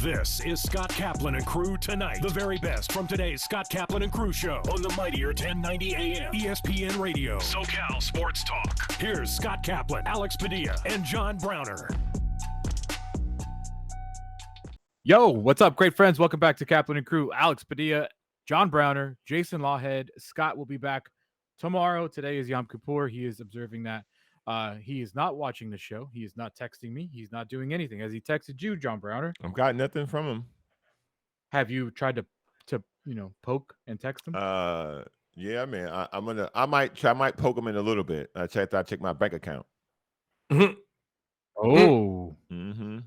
This is Scott Kaplan and Crew Tonight. The very best from today's Scott Kaplan and Crew show on the mightier 1090 AM ESPN Radio. SoCal Sports Talk. Here's Scott Kaplan, Alex Padilla, and John Browner. Yo, what's up, great friends? Welcome back to Kaplan and Crew. Alex Padilla, John Browner, Jason Lawhead. Scott will be back tomorrow. Today is Yom Kippur. He is observing that. He is not watching the show. He is not texting me. He's not doing anything. Has he texted you, John Browner? I've got nothing from him. Have you tried to poke and text him? Yeah, man. I might poke him in a little bit. I check my bank account. Oh. Mm-hmm.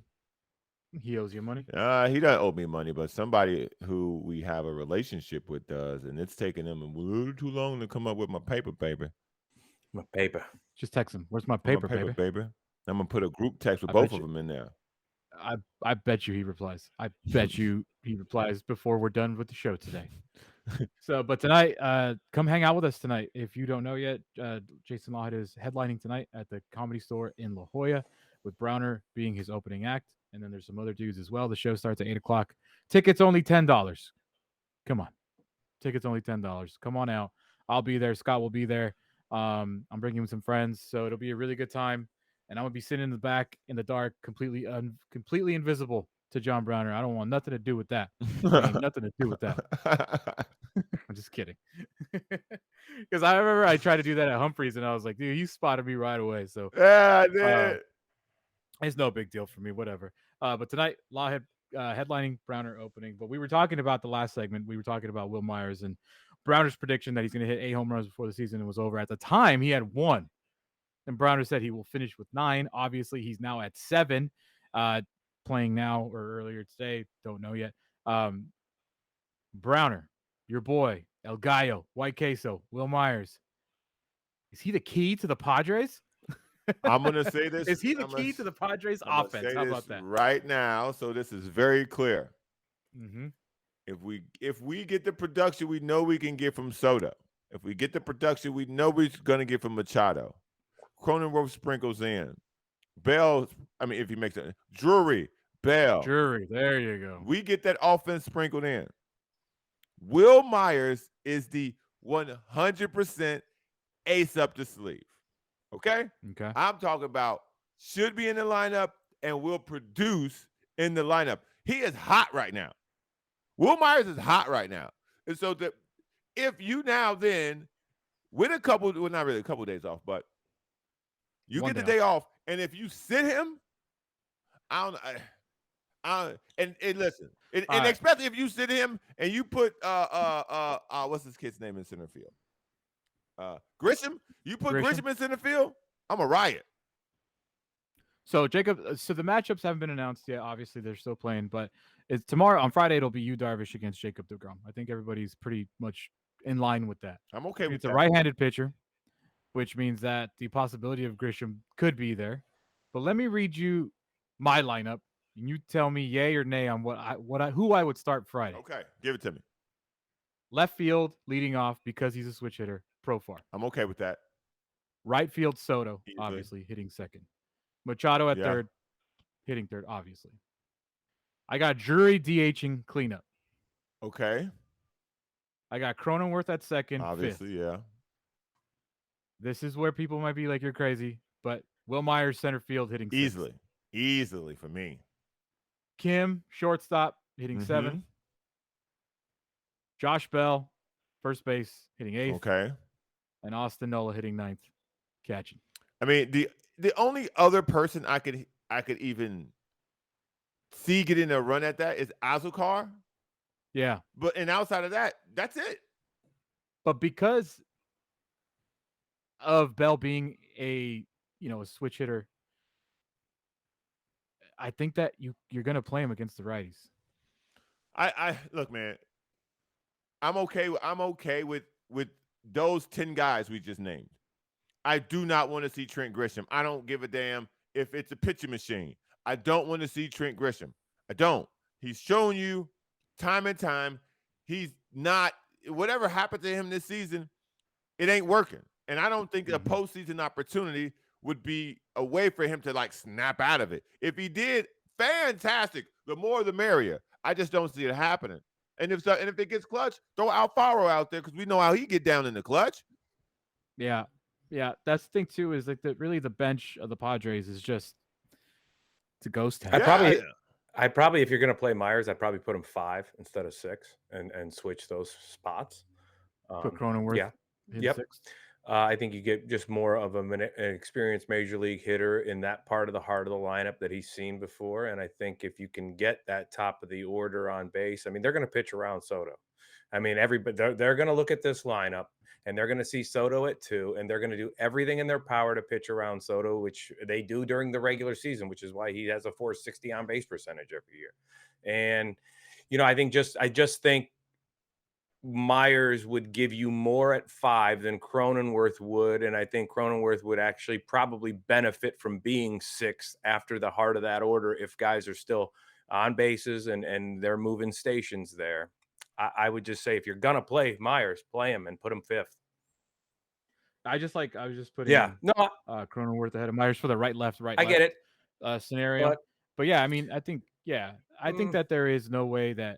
He owes you money? He doesn't owe me money, but somebody who we have a relationship with does, and it's taking them a little too long to come up with my paper, baby. My paper. Just text him. Where's my paper, baby? I'm gonna put a group text with both of them in there. I bet you he replies. I bet you he replies before we're done with the show today. But tonight, come hang out with us tonight. If you don't know yet, Jason Lawhead is headlining tonight at the Comedy Store in La Jolla, with Browner being his opening act. And then there's some other dudes as well. The show starts at 8 o'clock. Tickets only $10. Come on. Tickets only $10. Come on out. I'll be there. Scott will be there. I'm bringing him some friends, so it'll be a really good time. And I'm going to be sitting in the back in the dark, completely invisible to John Browner. I don't want nothing to do with that. Nothing to do with that. I'm just kidding. Because I remember I tried to do that at Humphreys, and I was like, dude, you spotted me right away. So yeah, I did. It's no big deal for me, whatever. But tonight, Lawhead headlining, Browner opening. But we were talking about the last segment. We were talking about Will Myers and Browner's prediction that he's going to hit 8 home runs before the season was over. At the time, he had 1. And Browner said he will finish with 9. Obviously, he's now at 7, playing now or earlier today. Don't know yet. Browner, your boy, El Gallo, White Queso, Will Myers. Is he the key to the Padres? I'm going to say this. Is he the key to the Padres offense? How about that? Right now, so this is very clear. Mm-hmm. If we get the production we know we can get from Soto, if we get the production we know we're going to get from Machado, Cronenworth sprinkles in, Bell, if he makes it, Drury, Bell. Drury, there you go. We get that offense sprinkled in. Will Myers is the 100% ace up the sleeve. Okay? Okay. I'm talking about should be in the lineup and will produce in the lineup. He is hot right now. Will Myers is hot right now. And so if you now then, with a couple, well, not really a couple of days off, but you get the day off, and if you sit him, and listen, and especially if you sit him and you put what's this kid's name in center field? Grisham. You put Grisham in center field, I'm a riot. So Jacob, the matchups haven't been announced yet. Obviously, they're still playing, but it's tomorrow on Friday. It'll be Yu Darvish against Jacob deGrom. I think everybody's pretty much in line with that. I'm okay with it's that. It's a right-handed pitcher, which means that the possibility of Grisham could be there. But let me read you my lineup, and you tell me yay or nay on who I would start Friday. Okay, give it to me. Left field leading off because he's a switch hitter. Profar. I'm okay with that. Right field Soto, obviously hitting second. Machado at third, hitting third, obviously. I got Drury DHing cleanup. Okay. I got Cronenworth at second, obviously, fifth. Yeah. This is where people might be like, you're crazy, but Will Myers center field hitting easily. sixth. Easily for me. Kim, shortstop, hitting seventh. Josh Bell, first base, hitting eighth. Okay. And Austin Nola hitting ninth, catching. I mean, the only other person I could even see getting a run at that is Azúcar. Yeah. And outside of that, that's it. But because of Bell being a switch hitter, I think that you're going to play him against the righties. I look, man. I'm okay with those 10 guys we just named. I do not want to see Trent Grisham. I don't give a damn if it's a pitching machine. I don't want to see Trent Grisham. I don't. He's shown you time and time he's not – whatever happened to him this season, it ain't working. And I don't think a postseason opportunity would be a way for him to, snap out of it. If he did, fantastic. the more the merrier. I just don't see it happening. And if it gets clutch, throw Alfaro out there because we know how he get down in the clutch. Yeah. That's the thing too. Is like really the bench of the Padres is just it's a ghost town. I probably, if you're going to play Myers, I'd probably put him 5 instead of 6 and switch those spots. Put Cronenworth. Yeah. Yep. 6. I think you get just more of an experienced major league hitter in that part of the heart of the lineup that he's seen before. And I think if you can get that top of the order on base, I mean, they're going to pitch around Soto. I mean, they're going to look at this lineup and they're going to see Soto at 2, and they're going to do everything in their power to pitch around Soto, which they do during the regular season, which is why he has a .460 on base percentage every year. And, I just think Myers would give you more at 5 than Cronenworth would. And I think Cronenworth would actually probably benefit from being 6 after the heart of that order if guys are still on bases and they're moving stations there. I would just say if you're going to play Myers, play him and put him 5th. I was just putting Cronenworth ahead of Myers for the right, left. I get it. Scenario. But yeah, I mean, I think that there is no way that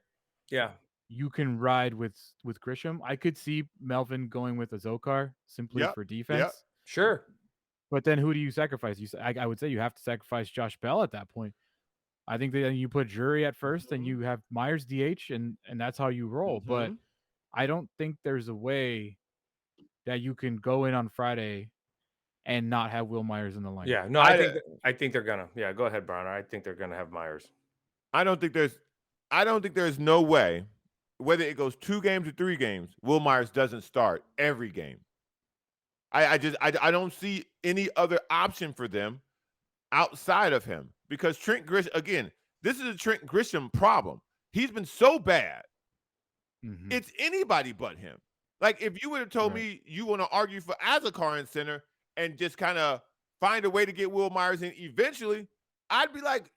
you can ride with Grisham. I could see Melvin going with a Zokar simply for defense. Yep. Sure. But then who do you sacrifice? I would say you have to sacrifice Josh Bell at that point. I think that you put Jury at first and you have Myers DH and that's how you roll. But I don't think there's a way that you can go in on Friday and not have Will Myers in the lineup. Yeah, no, I think they're gonna. Yeah, go ahead, Bronner. I think they're gonna have Myers. I don't think there's no way, whether it goes 2 games or 3 games, Will Myers doesn't start every game. I don't see any other option for them outside of him because Trent Grisham, again, this is a Trent Grisham problem. He's been so bad. Mm-hmm. It's anybody but him. Like if you would have told me you want to argue for Azakar in center and just kind of find a way to get Will Myers in eventually, I'd be like,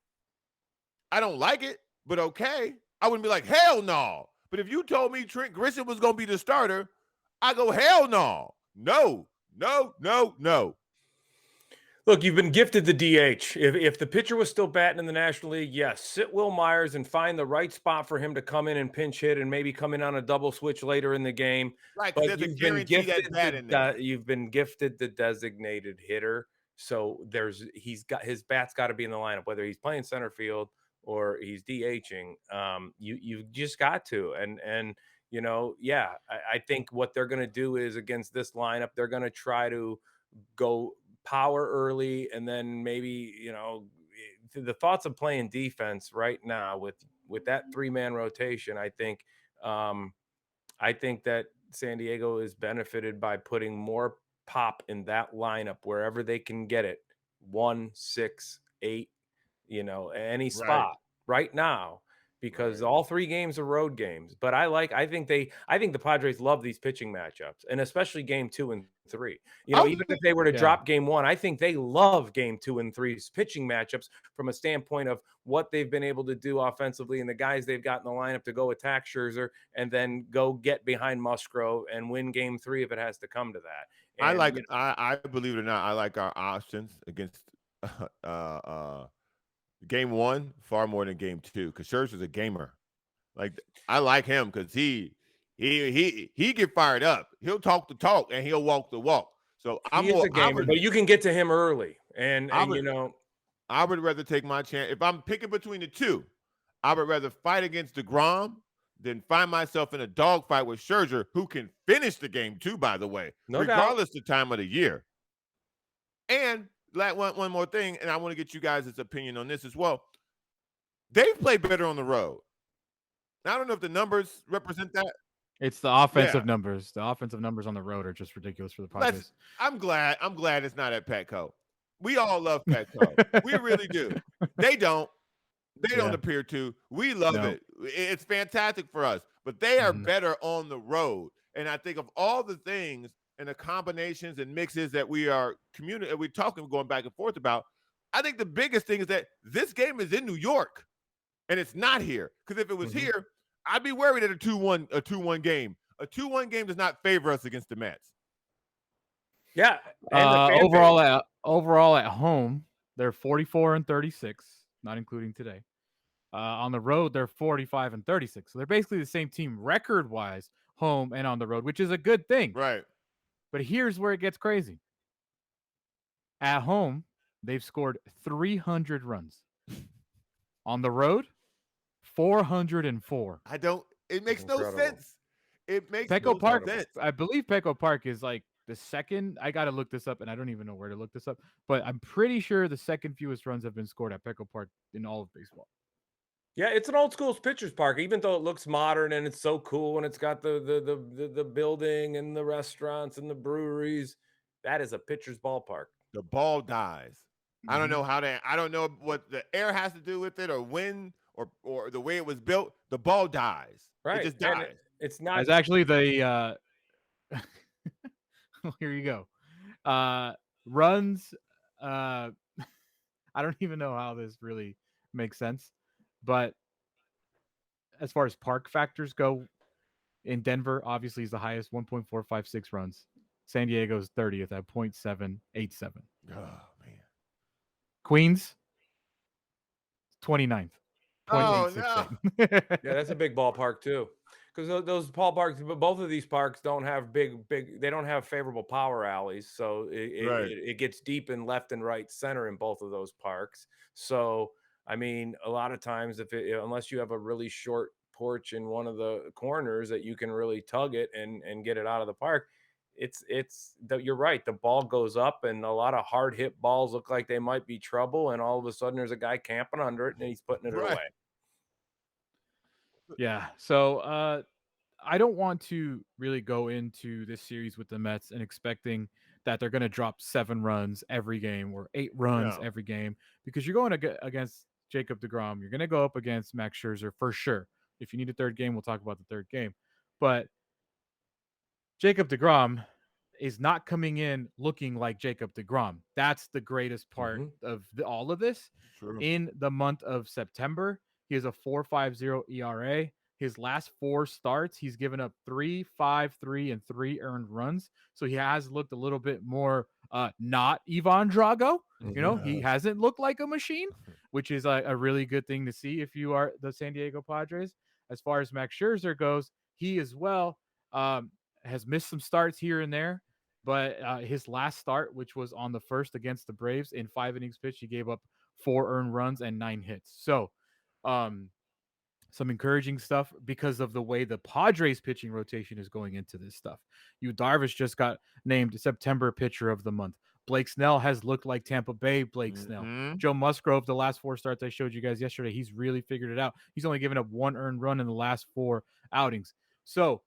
I don't like it, but okay. I wouldn't be like, hell no. But if you told me Trent Grisham was going to be the starter, I go, hell no. No. Look, you've been gifted the DH. If the pitcher was still batting in the National League, yes, sit Will Myers and find the right spot for him to come in and pinch hit and maybe come in on a double switch later in the game. Right, but you've been gifted the designated hitter. So his bat's got to be in the lineup, whether he's playing center field or he's DHing. You've just got to. And I think what they're going to do is against this lineup, they're going to try to go power early, and then maybe the thoughts of playing defense right now with that 3-man rotation. I think that San Diego is benefited by putting more pop in that lineup wherever they can get it. 1, 6, 8, any spot right now. Because all 3 games are road games, but I think the Padres love these pitching matchups, and especially game 2 and 3. Even if they were to drop game 1, I think they love game 2 and 3's pitching matchups from a standpoint of what they've been able to do offensively and the guys they've got in the lineup to go attack Scherzer and then go get behind Musgrove and win game 3 if it has to come to that. And, I like it. I believe it or not, I like our options against game 1 far more than game 2 because Scherzer's a gamer. Like I like him because he get fired up. He'll talk the talk and he'll walk the walk. So I'm a gamer, but you can get to him early. I would rather take my chance if I'm picking between the 2. I would rather fight against DeGrom than find myself in a dogfight with Scherzer, who can finish the game too. By the way, regardless the time of the year. And like one more thing, and I want to get you guys' opinion on this as well. They've played better on the road. Now, I don't know if the numbers represent that. It's the offensive numbers. The offensive numbers on the road are just ridiculous for the Padres. I'm glad it's not at Petco. We all love Petco. We really do. They don't. They don't appear to. We love it. It's fantastic for us. But they are better on the road. And I think of all the things and the combinations and mixes that we're talking, going back and forth about, I think the biggest thing is that this game is in New York, and it's not here. Because if it was here, I'd be worried at a 2-1 game. A 2-1 game does not favor us against the Mets. Yeah. Overall at home, they're 44-36, not including today. On the road, they're 45 and 36. So they're basically the same team record wise, home and on the road, which is a good thing. Right. But here's where it gets crazy. At home, they've scored 300 runs. On the road, 404. It makes no Incredible. sense. It makes Petco no Park, sense. I believe Petco Park is like the second. I got to look this up, and I don't even know where to look this up. But I'm pretty sure the second fewest runs have been scored at Petco Park in all of baseball. Yeah, it's an old school pitcher's park, even though it looks modern and it's so cool and it's got the building and the restaurants and the breweries. That is a pitcher's ballpark. The ball dies. I don't Mhm. know I don't know what the air has to do with it or wind or the way it was built. The ball dies. Right. It just And dies. it's not That's actually the. Well, here you go. Runs. I don't even know how this really makes sense, but as far as park factors go, in Denver, obviously is the highest, 1.456 runs. San Diego's 30th at 0.787. Oh man. Queens, 29th, Oh no. 0.868. Yeah, that's a big ballpark too. Because those ballparks, but both of these parks don't have big. They don't have favorable power alleys, so Right. it gets deep in left and right center in both of those parks. So I mean, a lot of times, unless you have a really short porch in one of the corners that you can really tug it and get it out of the park, you're right. The ball goes up, and a lot of hard hit balls look like they might be trouble, and all of a sudden there's a guy camping under it, and he's putting it Right. away. Yeah. So I don't want to really go into this series with the Mets and expecting that they're going to drop 7 runs every game or 8 runs No. every game, because you're going against Jacob deGrom. You're going to go up against Max Scherzer for sure. If you need a third game, we'll talk about the third game. But Jacob deGrom is not coming in looking like Jacob deGrom. That's the greatest part of all of this. True. In the month of September, he has a 4.50 ERA. His last 4 starts, he's given up 3, 5, 3, and 3 earned runs. So he has looked a little bit more not Ivan Drago. You know, he hasn't looked like a machine, which is a really good thing to see if you are the San Diego Padres. As far as Max Scherzer goes, he as well has missed some starts here and there. But his last start, which was on the 1st against the Braves, in 5 innings pitched, he gave up 4 earned runs and 9 hits. So some encouraging stuff because of the way the Padres pitching rotation is going into this stuff. Yu Darvish just got named September pitcher of the month. Blake Snell has looked like Tampa Bay Blake Snell. Joe Musgrove, the last 4 starts I showed you guys yesterday, he's really figured it out. He's only given up 1 earned run in the last 4 outings. So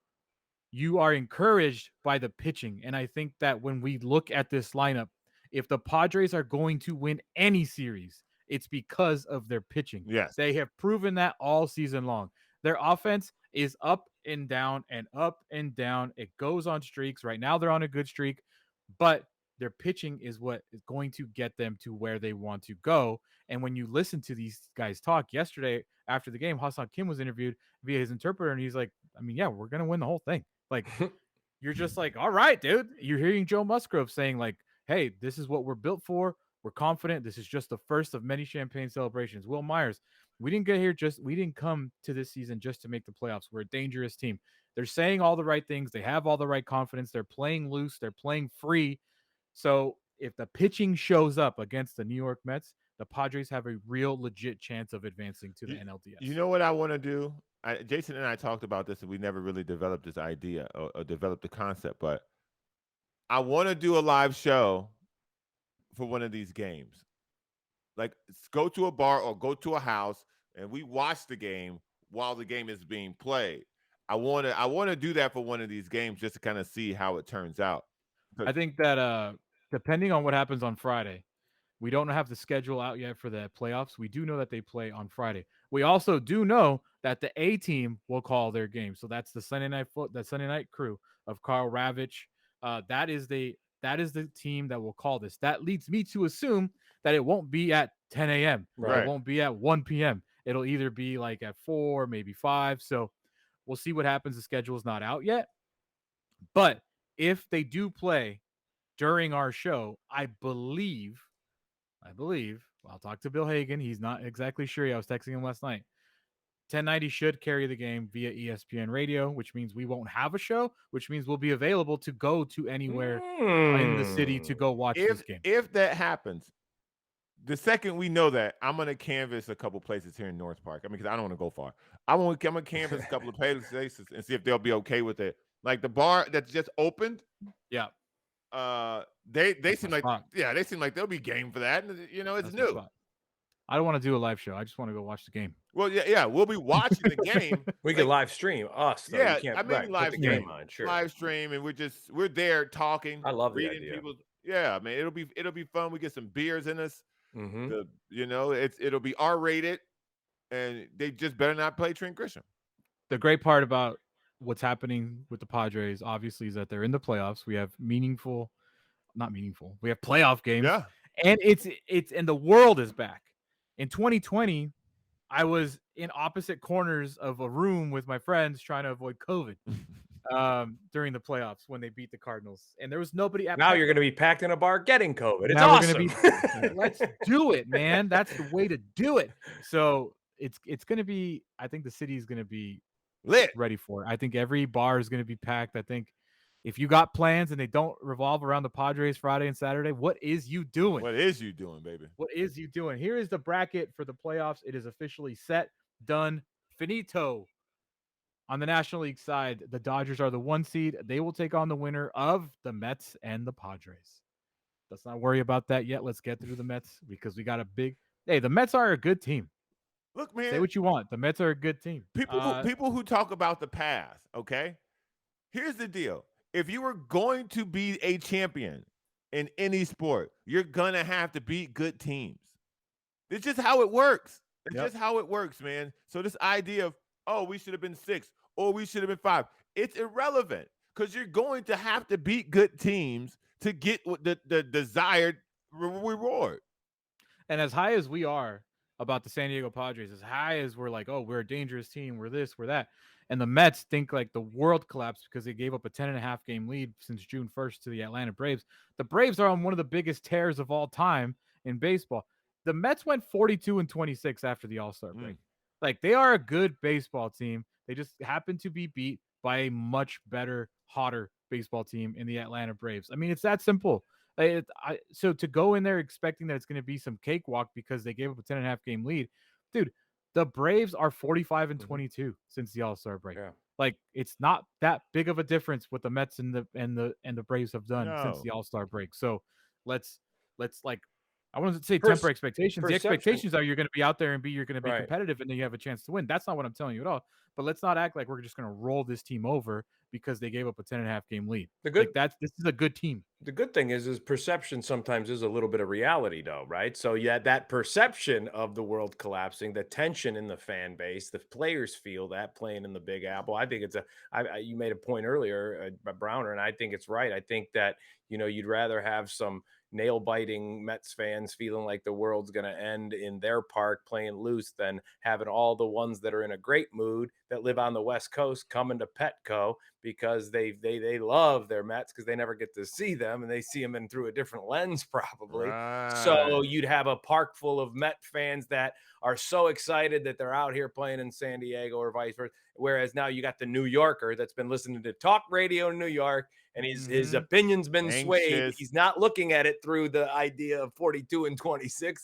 you are encouraged by the pitching. And I think that when we look at this lineup, if the Padres are going to win any series, it's because of their pitching. Yes. They have proven that all season long. Their offense is up and down and up and down. It goes on streaks. Right now, they're on a good streak, but their pitching is what is going to get them to where they want to go. And when you listen to these guys talk yesterday after the game, Ha-Seong Kim was interviewed via his interpreter, and he's like, I mean, yeah, we're going to win the whole thing. Like, you're just like, all right, dude. You're hearing Joe Musgrove saying, like, hey, this is what we're built for. We're confident. This is just the first of many champagne celebrations. Will Myers, we didn't come to this season just to make the playoffs. We're a dangerous team. They're saying all the right things. They have all the right confidence. They're playing loose. They're playing free. So if the pitching shows up against the New York Mets, the Padres have a real legit chance of advancing to the NLDS. You know what I want to do? Jason and I talked about this, and we never really developed this idea or developed the concept. But I want to do a live show for one of these games. Like, go to a bar or go to a house, and we watch the game while the game is being played. I want to do that for one of these games just to kind of see how it turns out. I think that depending on what happens on Friday, we don't have the schedule out yet for the playoffs. We do know that they play on Friday. We also do know that the A team will call their game. So that's the Sunday night crew of Carl Ravitch. That is the team that will call this. That leads me to assume that it won't be at 10 a.m. Right. It won't be at 1 p.m. It'll either be like at 4, maybe 5. So we'll see what happens. The schedule is not out yet. But if they do play during our show, I believe, I'll talk to Bill Hagan. He's not exactly sure. I was texting him last night. 1090 should carry the game via ESPN radio, which means we won't have a show, which means we'll be available to go to anywhere in the city to go watch this game. If that happens, the second we know that, I'm gonna canvass a couple places here in North Park. I mean, because I don't want to go far. I'm gonna canvass a couple of places and see if they'll be okay with it. Like the bar that's just opened. Yeah. They seem like they seem like they'll be game for that. And, it's new. I don't want to do a live show. I just want to go watch the game. Well, yeah, we'll be watching the game. We can live stream us. Though. Yeah, You can't, I mean live put the stream. game on, sure. Live stream, and we're there talking. I love the reading idea. people's. Yeah, man, it'll be fun. We get some beers in us. Mm-hmm. It'll be R-rated, and they just better not play Trent Grisham. The great part about what's happening with the Padres, obviously, is that they're in the playoffs. We have we have playoff games. Yeah. And it's and the world is back. In 2020, I was in opposite corners of a room with my friends trying to avoid COVID during the playoffs when they beat the Cardinals. And there was nobody at Now you're going to be packed in a bar getting COVID. It's now awesome. Let's do it, man. That's the way to do it. So it's going to be, I think the city is going to be lit, ready for it. I think every bar is going to be packed. I think if you got plans and they don't revolve around the Padres Friday and Saturday, what is you doing? What is you doing, baby? What is you doing? Here is the bracket for the playoffs. It is officially set, done, finito. On the National League side, the Dodgers are the 1 seed. They will take on the winner of the Mets and the Padres. Let's not worry about that yet. Let's get through the Mets because we got the Mets are a good team. Look, man. Say what you want. The Mets are a good team. People who talk about the past, okay? Here's the deal. If you were going to be a champion in any sport, you're going to have to beat good teams. It's just how it works. It's just how it works, man. So this idea of, we should have been 6 or we should have been 5, it's irrelevant because you're going to have to beat good teams to get the desired reward. And as high as we are about the San Diego Padres, as high as we're like, we're a dangerous team, we're this, we're that, and the Mets think like the world collapsed because they gave up a 10.5 game lead since June 1st to the Atlanta Braves. The Braves are on one of the biggest tears of all time in baseball. The Mets went 42-26 after the All-Star break. Like, they are a good baseball team. They just happen to be beat by a much better, hotter baseball team in the Atlanta Braves. I mean, it's that simple. So to go in there expecting that it's going to be some cakewalk because they gave up a 10.5 game lead, dude, the Braves are 45-22 since the All-Star break. Yeah. Like, it's not that big of a difference what the Mets and the Braves have done since the All-Star break. So let's like, I wanted to say temper expectations. The expectations are you're going to be out there and you're going to be competitive and then you have a chance to win. That's not what I'm telling you at all. But let's not act like we're just going to roll this team over because they gave up a 10.5 game lead. This is a good team. The good thing is perception sometimes is a little bit of reality, though, right? So yeah, that perception of the world collapsing, the tension in the fan base, the players feel that playing in the Big Apple. I think you made a point earlier, Browner, and I think it's right. I think that you'd rather have some nail-biting Mets fans feeling like the world's going to end in their park playing loose than having all the ones that are in a great mood that live on the West Coast coming to Petco because they love their Mets because they never get to see them and they see them in through a different lens probably. Right. So you'd have a park full of Met fans that are so excited that they're out here playing in San Diego or vice versa. Whereas now you got the New Yorker that's been listening to talk radio in New York and his opinion's been swayed. He's not looking at it through the idea of 42-26.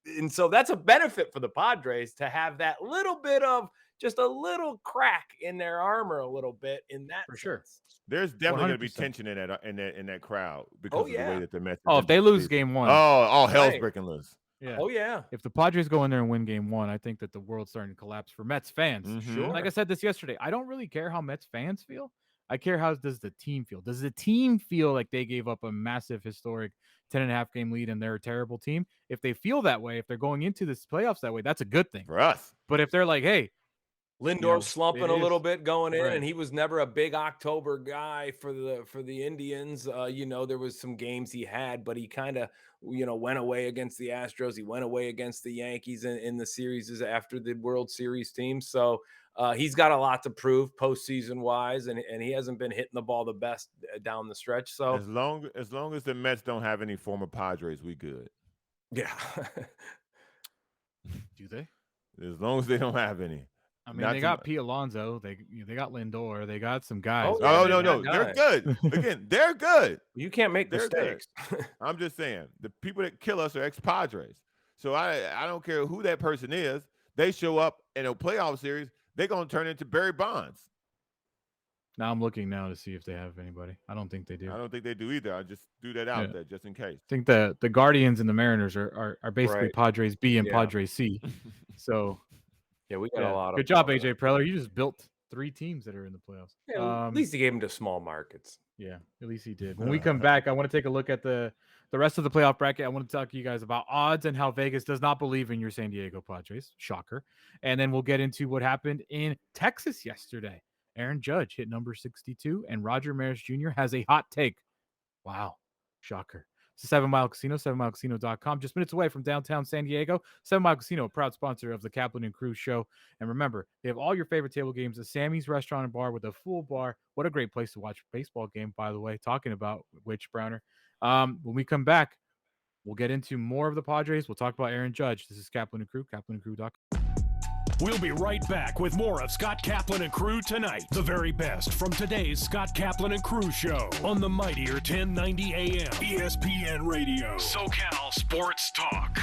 And so that's a benefit for the Padres to have that little bit of just a little crack in their armor a little bit in that. For sure. There's definitely going to be tension in that crowd because of the way that the Mets. If they lose game 1. All hell's breaking loose. Yeah. Oh, yeah. If the Padres go in there and win game 1, I think that the world's starting to collapse for Mets fans. Mm-hmm. Sure. Like I said this yesterday, I don't really care how Mets fans feel. I care how does the team feel. Does the team feel like they gave up a massive, historic 10.5 game lead and they're a terrible team? If they feel that way, if they're going into this playoffs that way, that's a good thing. For us. But if they're like, hey, Lindor slumping a little bit going in, and he was never a big October guy for the Indians. There was some games he had, but he kind of, went away against the Astros. He went away against the Yankees in the series after the World Series team. So he's got a lot to prove postseason wise, and he hasn't been hitting the ball the best down the stretch. So as long as the Mets don't have any former Padres, we good. Yeah. Do they? As long as they don't have any. I mean, Not they too got much. Pete Alonso. They got Lindor. They got some guys. Oh, Oh, yeah, no. that They're guy. good. Again, they're good. You can't make They're good. mistakes. I'm just saying, the people that kill us are ex-Padres. So I don't care who that person is. They show up in a playoff series, they're going to turn into Barry Bonds. Now I'm looking now to see if they have anybody. I don't think they do. I don't think they do either. I just threw that out there just in case. I think the Guardians and the Mariners are basically Right. Padres B and Yeah. Padres C. So Yeah, we got a lot of good job, AJ Preller. You just built 3 teams that are in the playoffs. Yeah, at least he gave them to small markets. Yeah, at least he did. When we come back, I want to take a look at the rest of the playoff bracket. I want to talk to you guys about odds and how Vegas does not believe in your San Diego Padres. Shocker. And then we'll get into what happened in Texas yesterday. Aaron Judge hit number 62, and Roger Maris Jr. has a hot take. Wow. Shocker. It's the 7 Mile Casino, 7milecasino.com. Just minutes away from downtown San Diego. 7 Mile Casino, a proud sponsor of the Kaplan and Crew show. And remember, they have all your favorite table games at Sammy's Restaurant and Bar with a full bar. What a great place to watch a baseball game, by the way. Talking about which, Browner. When we come back, we'll get into more of the Padres. We'll talk about Aaron Judge. This is Kaplan and Crew, kaplanandcrew.com. We'll be right back with more of Scott Kaplan and Crew tonight. The very best from today's Scott Kaplan and Crew show on the mightier 1090 AM ESPN Radio. SoCal Sports Talk.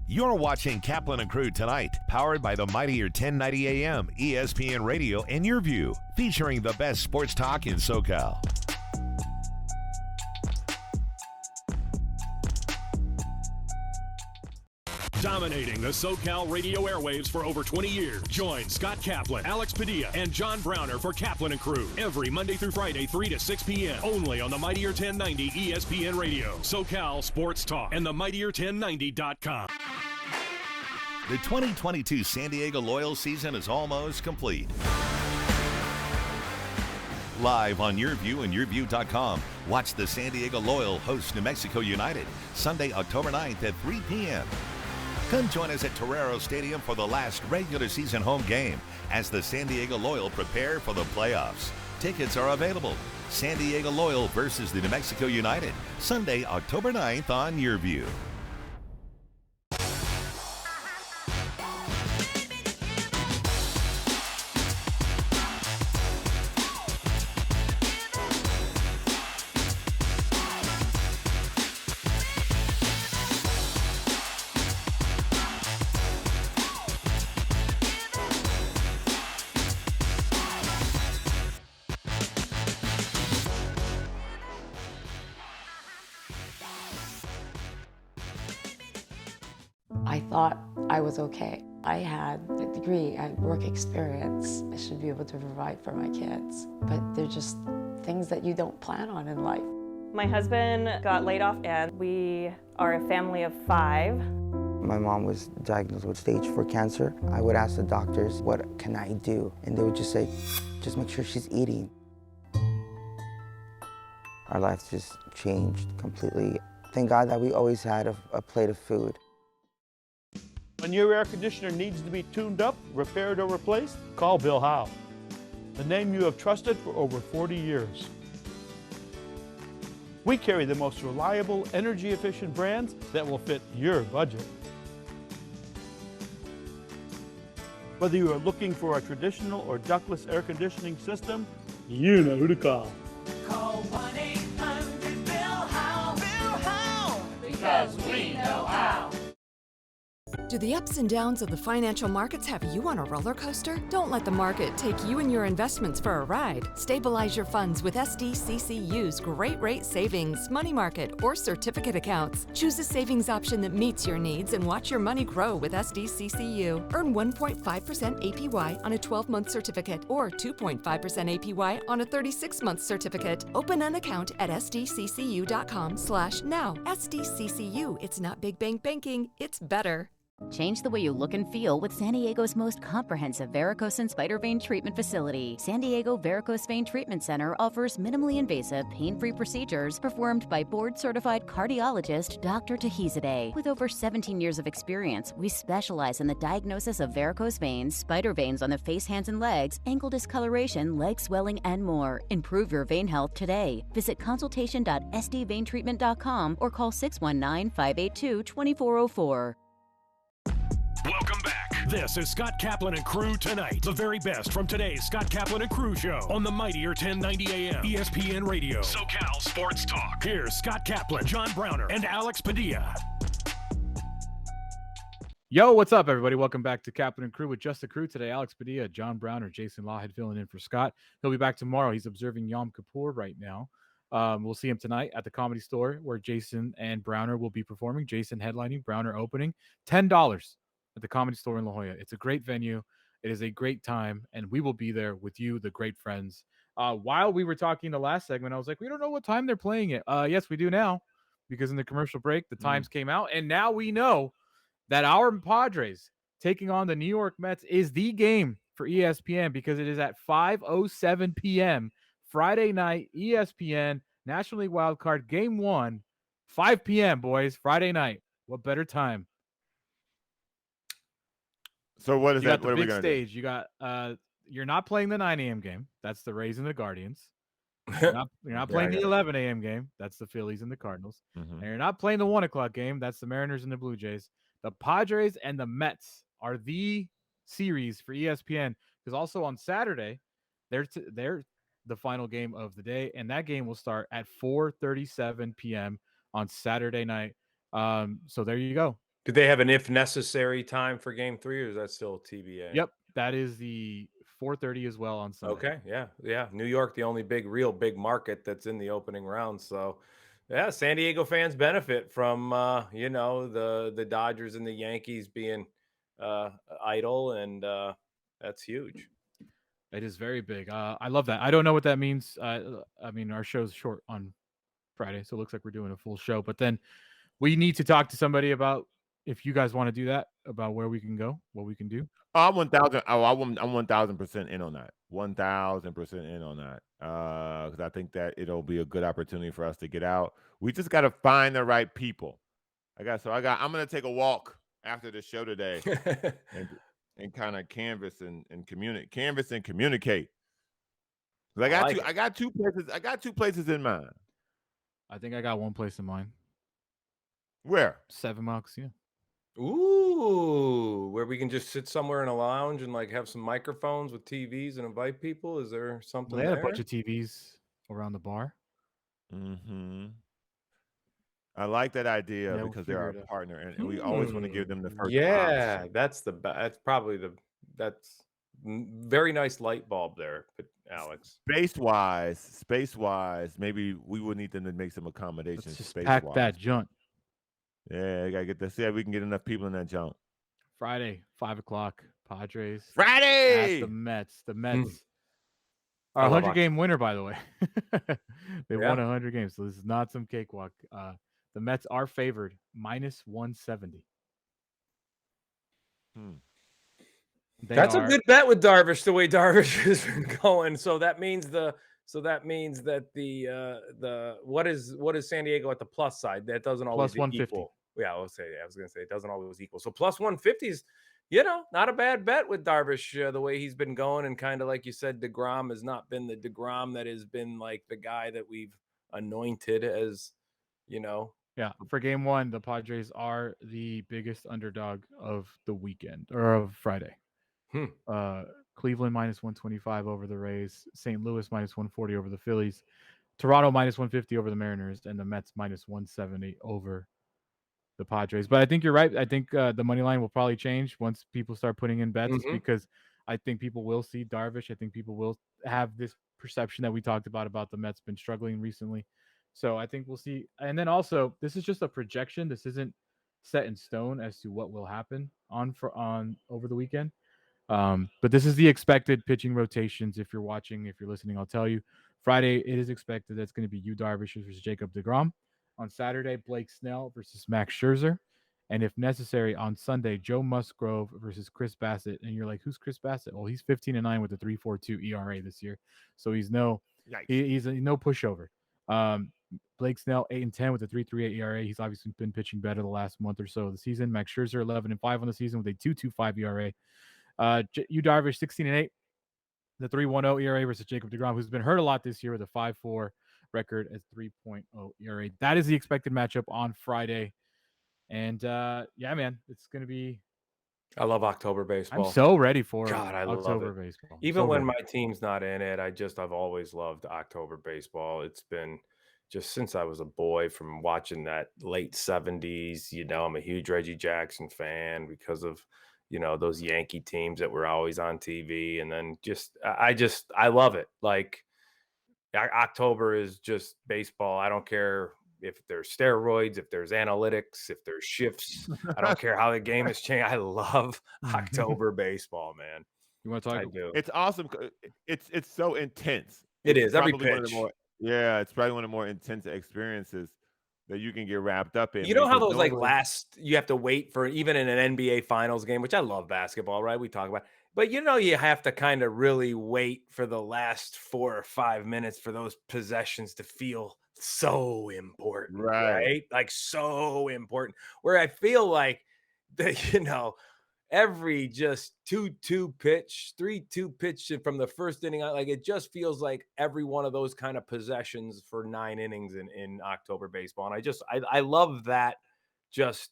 You're watching Kaplan and Crew tonight, powered by the mightier 1090 AM ESPN Radio and Your View, featuring the best sports talk in SoCal. Dominating the SoCal radio airwaves for over 20 years. Join Scott Kaplan, Alex Padilla, and John Browner for Kaplan and Crew every Monday through Friday, 3 to 6 p.m. only on the mightier 1090 ESPN Radio, SoCal Sports Talk, and the mightier1090.com. The 2022 San Diego Loyal season is almost complete. Live on Your View and YourView.com, watch the San Diego Loyal host New Mexico United Sunday, October 9th at 3 p.m. Come join us at Torero Stadium for the last regular season home game as the San Diego Loyal prepare for the playoffs. Tickets are available. San Diego Loyal versus the New Mexico United, Sunday, October 9th on Your View. I thought I was okay. I had a degree, I had work experience. I should be able to provide for my kids. But they're just things that you don't plan on in life. My husband got laid off, and we are a family of 5. My mom was diagnosed with stage 4 cancer. I would ask the doctors, what can I do? And they would just say, just make sure she's eating. Our lives just changed completely. Thank God that we always had a plate of food. When your air conditioner needs to be tuned up, repaired, or replaced, call Bill Howe, the name you have trusted for over 40 years. We carry the most reliable, energy-efficient brands that will fit your budget. Whether you are looking for a traditional or ductless air conditioning system, you know who to call. Call 1-800-BILL-HOWE. Bill Howe. Because we know how. Do the ups and downs of the financial markets have you on a roller coaster? Don't let the market take you and your investments for a ride. Stabilize your funds with SDCCU's Great Rate Savings, Money Market, or Certificate accounts. Choose a savings option that meets your needs and watch your money grow with SDCCU. Earn 1.5% APY on a 12-month certificate or 2.5% APY on a 36-month certificate. Open an account at sdccu.com/now. SDCCU, it's not big bang banking, it's better. Change the way you look and feel with San Diego's most comprehensive varicose and spider vein treatment facility. San Diego Varicose Vein Treatment Center offers minimally invasive, pain-free procedures performed by board-certified cardiologist Dr. Tahizadeh. With over 17 years of experience, we specialize in the diagnosis of varicose veins, spider veins on the face, hands, and legs, ankle discoloration, leg swelling, and more. Improve your vein health today. Visit consultation.sdveintreatment.com or call 619-582-2404. Welcome back This is Scott Kaplan and Crew Tonight. The very best from today's Scott Kaplan and Crew show on the mightier 1090 AM ESPN Radio. SoCal Sports Talk. Here's Scott Kaplan, John Browner, and Alex Padilla. Yo, what's up, everybody? Welcome back to Kaplan and Crew with Just the Crew today. Alex Padilla, John Browner, Jason Lawhead filling in for Scott. He'll be back tomorrow. He's observing Yom Kippur right now. We'll see him tonight at the Comedy Store where Jason and Browner will be performing. Jason headlining, Browner opening. $10 at the Comedy Store in La Jolla. It's a great venue. It is a great time, and we will be there with you, the great friends. While we were talking the last segment, I was like, we don't know what time they're playing it. Yes, we do now, because in the commercial break, the times came out, and now we know that our Padres taking on the New York Mets is the game for ESPN because it is at 5:07 p.m. Friday night, ESPN, National League Wild Card, Game 1, 5 p.m., boys, Friday night. What better time? So what is you that? Got the what big are we stage. Do? You got you're not playing the 9 a.m. game. That's the Rays and the Guardians. You're not playing the 11 a.m. game. That's the Phillies and the Cardinals. And you're not playing the 1 o'clock game. That's the Mariners and the Blue Jays. The Padres and the Mets are the series for ESPN because also on Saturday, they're the final game of the day, and that game will start at 4:37 p.m. on Saturday night. So there you go. Do they have an if necessary time for Game 3, or is that still TBA? Yep, that is the 4:30 as well on Sunday. Okay, yeah. New York, the only real big market that's in the opening round. So, yeah, San Diego fans benefit from the Dodgers and the Yankees being idle, and that's huge. It is very big. I love that. I don't know what that means. I mean, our show's short on Friday, so it looks like we're doing a full show. But then we need to talk to somebody about if you guys want to do that, about where we can go, what we can do. I'm 1,000. I'm 1,000% in on that. 1,000% in on that. Because I think that it'll be a good opportunity for us to get out. We just got to find the right people. I'm gonna take a walk after the show today and kind of canvas and communicate. I got two places. I got two places in mind. I think I got one place in mind. Where? 7 Mile Casino. Ooh, where we can just sit somewhere in a lounge and have some microphones with TVs and invite people. Is there something They had there? a bunch of TVs around the bar. I like that idea because they're our partner, and we always want to give them the first. Yeah, that's probably that's very nice light bulb there, Alex. Space wise, maybe we would need them to make some accommodations. Let's just pack that junk. Yeah, I gotta get this. See if we can get enough people in that junk. Friday, 5 o'clock, Padres. Friday! At the Mets. The Mets are a 100-game winner, by the way. They won 100 games, so this is not some cakewalk. The Mets are favored, -170. That's a good bet with Darvish, the way Darvish has been going. So that means that the what is San Diego at the plus side? That doesn't always equal. Yeah, I was going to say it doesn't always equal. So plus 150 is, not a bad bet with Darvish, the way he's been going, and kind of like you said, DeGrom has not been the DeGrom that has been like the guy that we've anointed as, Yeah, for Game 1, the Padres are the biggest underdog of the weekend or of Friday. Cleveland -125 over the Rays, St. Louis -140 over the Phillies, Toronto -150 over the Mariners, and the Mets -170 over the Padres. But I think you're right. I think the money line will probably change once people start putting in bets because I think people will see Darvish. I think people will have this perception that we talked about the Mets been struggling recently. So I think we'll see. And then also, this is just a projection. This isn't set in stone as to what will happen on over the weekend. But this is the expected pitching rotations. If you're watching, if you're listening, I'll tell you. Friday, it is expected that's going to be Yu Darvish versus Jacob deGrom. On Saturday, Blake Snell versus Max Scherzer. And if necessary, on Sunday, Joe Musgrove versus Chris Bassett. And you're like, who's Chris Bassett? Well, he's 15-9 with a 3.42 ERA this year. So he's no pushover. Blake Snell 8-10 with a 3.38 ERA. He's obviously been pitching better the last month or so of the season. Max Scherzer 11-5 on the season with a 2.25 ERA. Yu Darvish 16-8, the 3.10 ERA versus Jacob deGrom, who's been hurt a lot this year with a 5.4 record at 3.0 ERA. That is the expected matchup on Friday. And yeah, man, it's gonna be I love October baseball. I'm so ready for God, I love October it. baseball. Even So when ready. my team's not in it, I've always loved October baseball. It's been just since I was a boy from watching that late 70s. I'm a huge Reggie Jackson fan because of, those Yankee teams that were always on TV. And then I love it. Like October is just baseball. I don't care if there's steroids, if there's analytics, if there's shifts. I don't care how the game has changed. I love October baseball, man. You want to talk? I do. It's awesome. It's so intense. It It's is every probably one of the pitch. more it's probably one of the more intense experiences that you can get wrapped up in. You know how because those you have to wait for even in an NBA Finals game, which I love basketball, right? We talk about, but you have to kind of really wait for the last 4 or 5 minutes for those possessions to feel so important, right? Like so important. Where I feel like that, every just 2-2 pitch, 3-2 pitch from the first inning, like it just feels like every one of those kind of possessions for 9 innings in October baseball. And I love that, just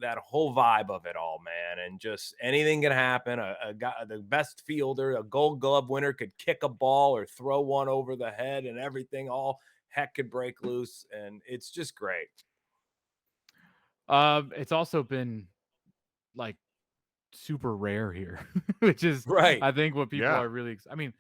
that whole vibe of it all, man. And just anything can happen. A guy, the best fielder, a Gold Glove winner, could kick a ball or throw one over the head, and everything, all heck could break loose, and it's just great. It's also been like super rare here, which is right. I think what people are really. I mean,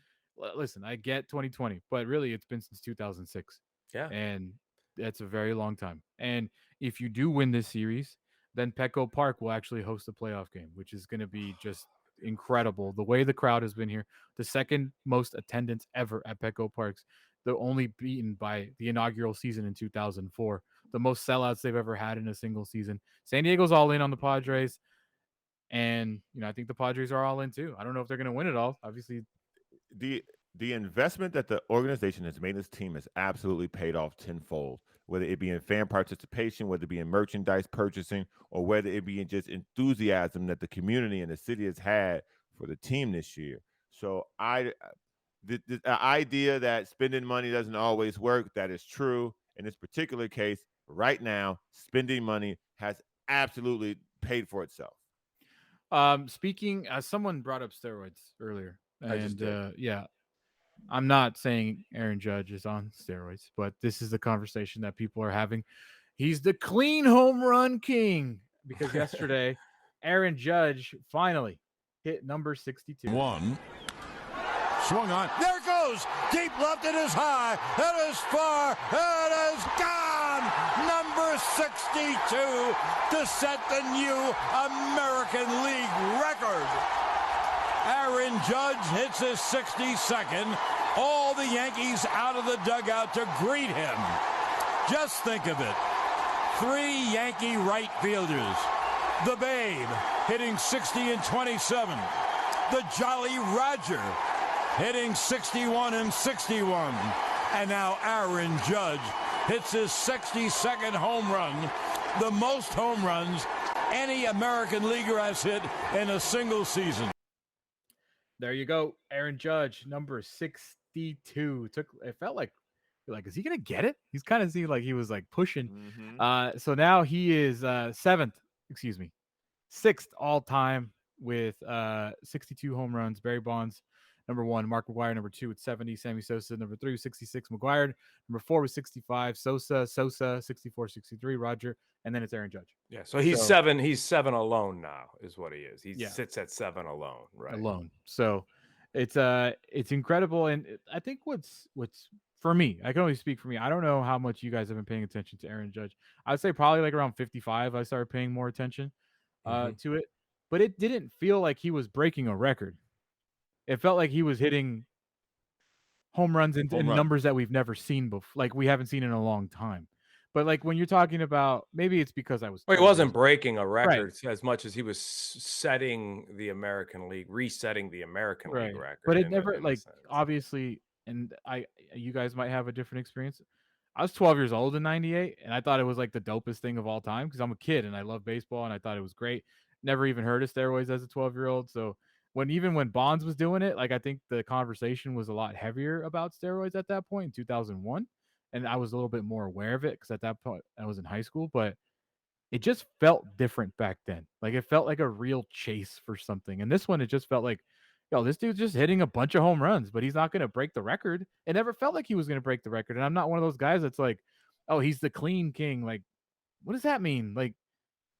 listen, I get 2020, but really it's been since 2006. Yeah, and that's a very long time. And if you do win this series, then Petco Park will actually host a playoff game, which is going to be just incredible. The way the crowd has been here, the second most attendance ever at Petco Parks. They're only beaten by the inaugural season in 2004, the most sellouts they've ever had in a single season. San Diego's all in on the Padres. And, I think the Padres are all in too. I don't know if they're going to win it all. Obviously, the investment that the organization has made in this team has absolutely paid off tenfold, whether it be in fan participation, whether it be in merchandise purchasing, or whether it be in just enthusiasm that the community and the city has had for the team this year. So the idea that spending money doesn't always work, that is true. In this particular case, right now, spending money has absolutely paid for itself. Speaking, someone brought up steroids earlier, and yeah, I'm not saying Aaron Judge is on steroids, but this is the conversation that people are having. He's the clean home run king because yesterday, Aaron Judge finally hit number 62. Swung on. There it goes. Deep left. It is high. It is far. It is gone. Number 62 to set the new American League record. Aaron Judge hits his 62nd. All the Yankees out of the dugout to greet him. Just think of it. 3 Yankee right fielders. The Babe hitting 60 and 27. The Jolly Roger hitting 61 and 61. And now Aaron Judge hits his 62nd home run, the most home runs any American leaguer has hit in a single season. There you go. Aaron Judge, number 62. It felt like, is he going to get it? He's kind of seemed like he was like pushing. Mm-hmm. So now he is sixth all time with 62 home runs. Barry Bonds, number 1. Mark McGwire, number 2 with 70. Sammy Sosa, number 3 with 66. McGwire, number 4 with 65. Sosa, 64, 63. Roger, and then it's Aaron Judge. Yeah, so he's 7. He's 7 alone now, is what he is. He sits at 7 alone, right? Alone. So it's incredible, and I think what's for me, I can only speak for me. I don't know how much you guys have been paying attention to Aaron Judge. I'd say probably like around 55. I started paying more attention to it, but it didn't feel like he was breaking a record. It felt like he was hitting home runs in numbers that we've never seen before, like we haven't seen in a long time. But like when you're talking about, maybe it's because I was. Well, he wasn't breaking a record as much as he was setting the American League, resetting the American League record. But it never, obviously, and you guys might have a different experience. I was 12 years old in '98, and I thought it was like the dopest thing of all time because I'm a kid and I love baseball and I thought it was great. Never even heard of steroids as a 12-year-old. So when Bonds was doing it, like I think the conversation was a lot heavier about steroids at that point in 2001. And I was a little bit more aware of it because at that point I was in high school. But it just felt different back then. Like it felt like a real chase for something. And this one, it just felt like, yo, this dude's just hitting a bunch of home runs, but he's not going to break the record. It never felt like he was going to break the record. And I'm not one of those guys that's like, oh, he's the clean king. Like, what does that mean? Like,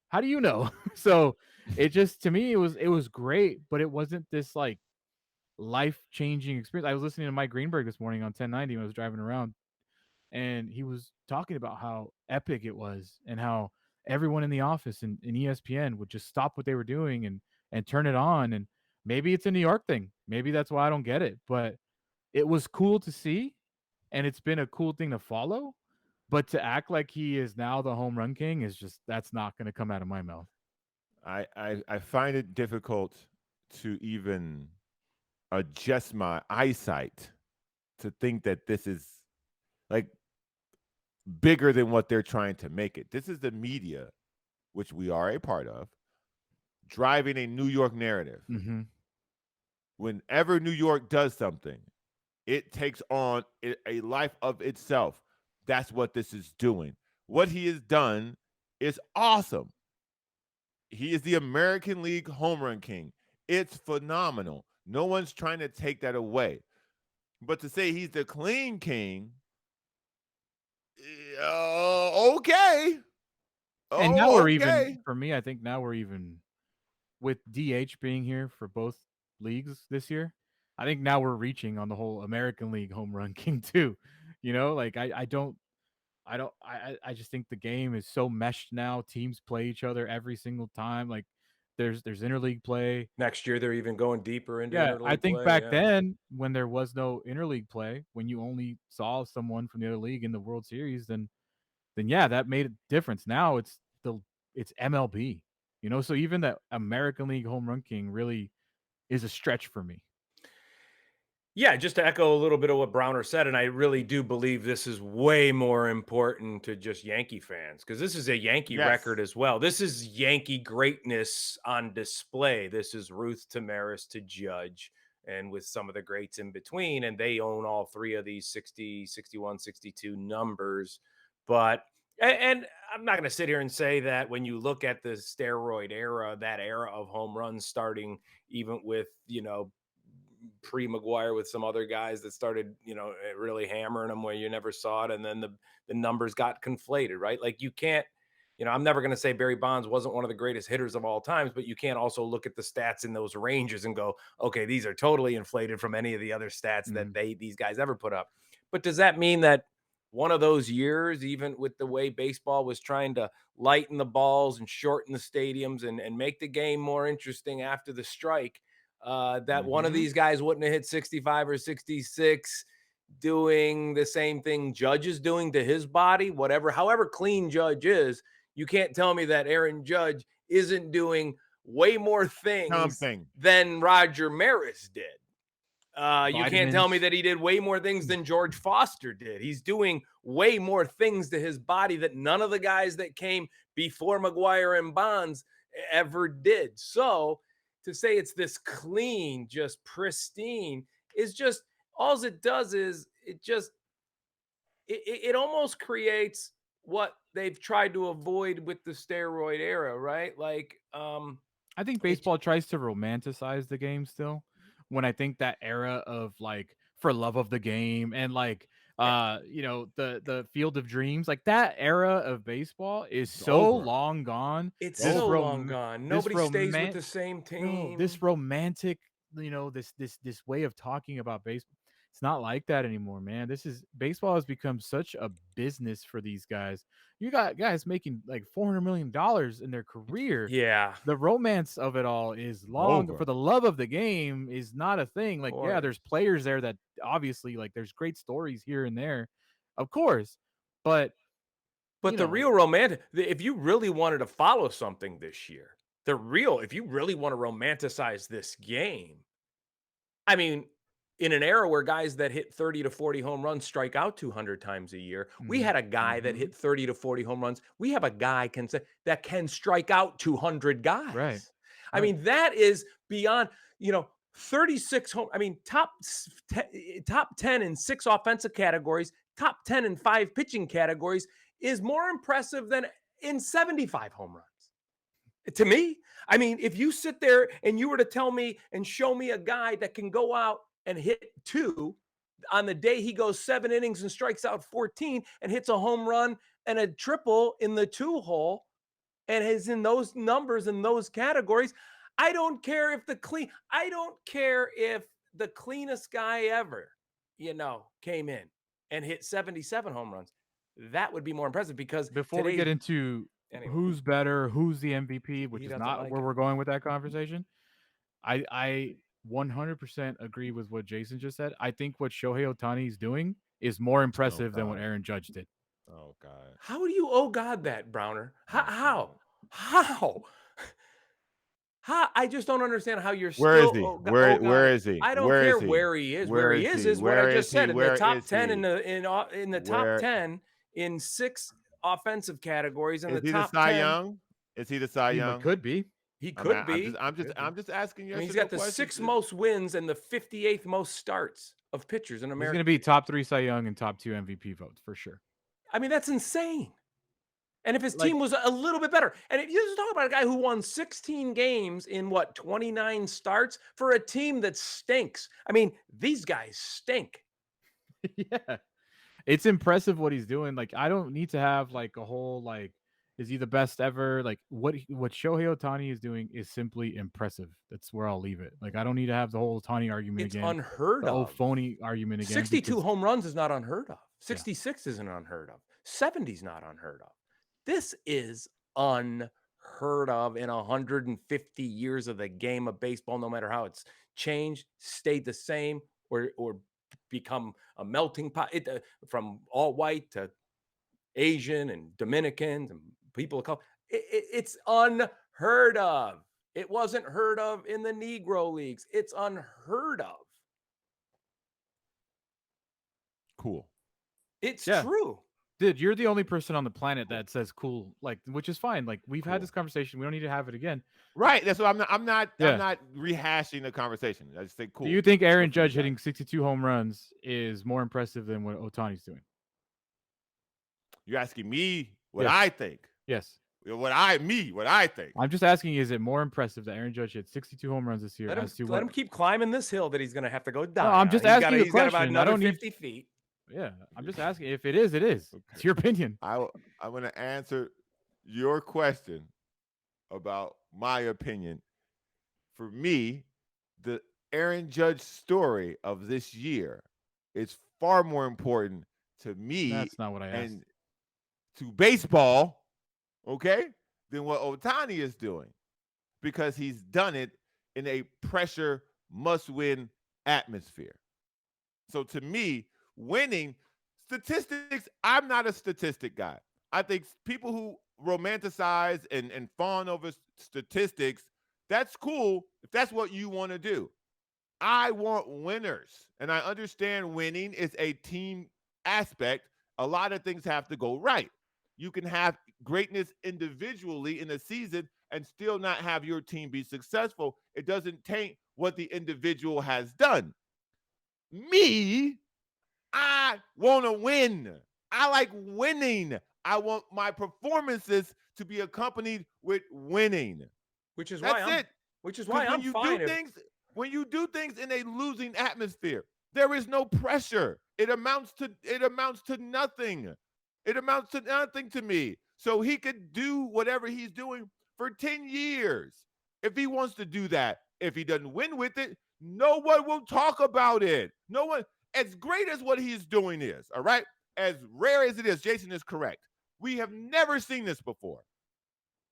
how do you know? So it just, to me, it was great, but it wasn't this like life-changing experience. I was listening to Mike Greenberg this morning on 1090 when I was driving around, and he was talking about how epic it was and how everyone in the office and in ESPN would just stop what they were doing and turn it on. And maybe it's a New York thing. Maybe that's why I don't get it. But it was cool to see, and it's been a cool thing to follow. But to act like he is now the home run king is just, that's not going to come out of my mouth. I find it difficult to even adjust my eyesight to think that this is like bigger than what they're trying to make it. This is the media, which we are a part of, driving a New York narrative. Mm-hmm. Whenever New York does something, it takes on a life of itself. That's what this is doing. What he has done is awesome. He is the American League home run king. It's phenomenal. No one's trying to take that away. But to say he's the clean king, okay. And now we're even, for me, I think now we're even, with DH being here for both leagues this year, I think now we're reaching on the whole American League home run king too. You know, like I just think the game is so meshed now. Teams play each other every single time. Like there's interleague play. Next year they're even going deeper into Yeah, interleague I think play, back yeah. then when there was no interleague play, when you only saw someone from the other league in the World Series, then yeah, that made a difference. Now it's MLB. You know, so even that American League home run king really is a stretch for me. Yeah, just to echo a little bit of what Browner said, and I really do believe this is way more important to just Yankee fans, because this is a Yankee record as well. This is Yankee greatness on display. This is Ruth Tamaris to Judge, and with some of the greats in between, and they own all three of these 60, 61, 62 numbers. But, and I'm not going to sit here and say that when you look at the steroid era, that era of home runs starting even with, you know, pre-Maguire with some other guys that started, you know, really hammering them where you never saw it. And then the numbers got conflated, right? Like you can't, you know, I'm never going to say Barry Bonds wasn't one of the greatest hitters of all times, but you can't also look at the stats in those ranges and go, okay, these are totally inflated from any of the other stats that these guys ever put up. But does that mean that one of those years, even with the way baseball was trying to lighten the balls and shorten the stadiums and make the game more interesting after the strike, that one of these guys wouldn't have hit 65 or 66 doing the same thing Judge is doing to his body, however clean Judge is, you can't tell me that Aaron Judge isn't doing way more things than Roger Maris did. You can't tell me that he did way more things than George Foster did. He's doing way more things to his body that none of the guys that came before Maguire and Bonds ever did. So to say it's this clean, just pristine, is just, all it does is it almost creates what they've tried to avoid with the steroid era, right? Like, I think baseball tries to romanticize the game still, when I think that era of like for love of the game and like you know, the Field of Dreams, like that era of baseball is so long gone. It's so long gone. Nobody stays with the same team. No, this romantic, you know, this way of talking about baseball, it's not like that anymore, man. Baseball has become such a business for these guys. You got guys making like $400 million in their career. Yeah. The romance of it all is long. For the love of the game is not a thing. Like, yeah, there's players there that obviously, like, there's great stories here and there, of course. But the real romantic, if you really wanted to follow something this year, if you really want to romanticize this game, I mean, in an era where guys that hit 30 to 40 home runs strike out 200 times a year, we had a guy that hit 30 to 40 home runs. We have a guy that can strike out 200 guys. Right. I mean, that is beyond, you know, 36 home. I mean, top 10 in 6 offensive categories, top 10 in 5 pitching categories is more impressive than in 75 home runs. To me, I mean, if you sit there and you were to tell me and show me a guy that can go out and hit 2 on the day he goes 7 innings and strikes out 14 and hits a home run and a triple in the 2-hole and is in those numbers in those categories, I don't care if the cleanest guy ever, came in and hit 77 home runs. That would be more impressive because before we get into who's better, who's the MVP, which is not where we're going with that conversation, I 100% agree with what Jason just said. I think what Shohei Ohtani is doing is more impressive than what Aaron Judge did. Oh, God. How do you owe God that, Browner? How? I just don't understand how you're Where is still. he? Where is he? I don't care where he is. Where he is what I just said. In the top 10 in the top 10 in 6 offensive categories in the top 10. Cy Young? Is he the Cy Young? Could be. He could be. I'm just asking you. He's got the 6th most wins and the 58th most starts of pitchers in America. He's going to be top 3 Cy Young and top 2 MVP votes for sure. I mean, that's insane. And if his team was a little bit better, and if you just talk about a guy who won 16 games in 29 starts for a team that stinks. I mean, these guys stink. Yeah. It's impressive what he's doing. Like, I don't need to have a whole is he the best ever? Like what Shohei Ohtani is doing is simply impressive. That's where I'll leave it. Like, I don't need to have the whole Ohtani argument again. It's unheard of. The old phony argument again. 62 home runs is not unheard of. 66 isn't unheard of. 70 is not unheard of. This is unheard of in 150 years of the game of baseball, no matter how it's changed, stayed the same, or become a melting pot from all white to Asian and Dominicans and people of color. It's unheard of. It wasn't heard of in the Negro Leagues. It's unheard of. Cool. It's true. Dude, you're the only person on the planet that says cool, which is fine. Like, we've had this conversation. We don't need to have it again. Right. That's what I'm not rehashing the conversation. I just say cool. Do you think Aaron Judge hitting 62 home runs is more impressive than what Ohtani's doing? You're asking me what I think. Yes. What I think. I'm just asking, is it more impressive that Aaron Judge hit 62 home runs this year? Let him keep climbing this hill that he's going to have to go down. No, I'm just asking you a question. He's got about another 50 feet. Yeah, I'm just asking. If it is, it is. Okay. It's your opinion. I'm going to answer your question about my opinion. For me, the Aaron Judge story of this year is far more important to me. That's not what I asked. And to baseball, okay, than what Ohtani is doing, because he's done it in a pressure must-win atmosphere. So to me, winning statistics, I'm not a statistic guy. I think people who romanticize and fawn over statistics, that's cool if that's what you want to do. I want winners, and I understand winning is a team aspect. A lot of things have to go right. You can have greatness individually in a season and still not have your team be successful. It doesn't taint what the individual has done. Me, I want to win. I like winning. I want my performances to be accompanied with winning. Which is why I'm fine. When you do things in a losing atmosphere, there is no pressure. It amounts to nothing. It amounts to nothing to me. So he could do whatever he's doing for 10 years. If he wants to do that, if he doesn't win with it, no one will talk about it. No one. As great as what he's doing is, all right, as rare as it is, Jason is correct. We have never seen this before.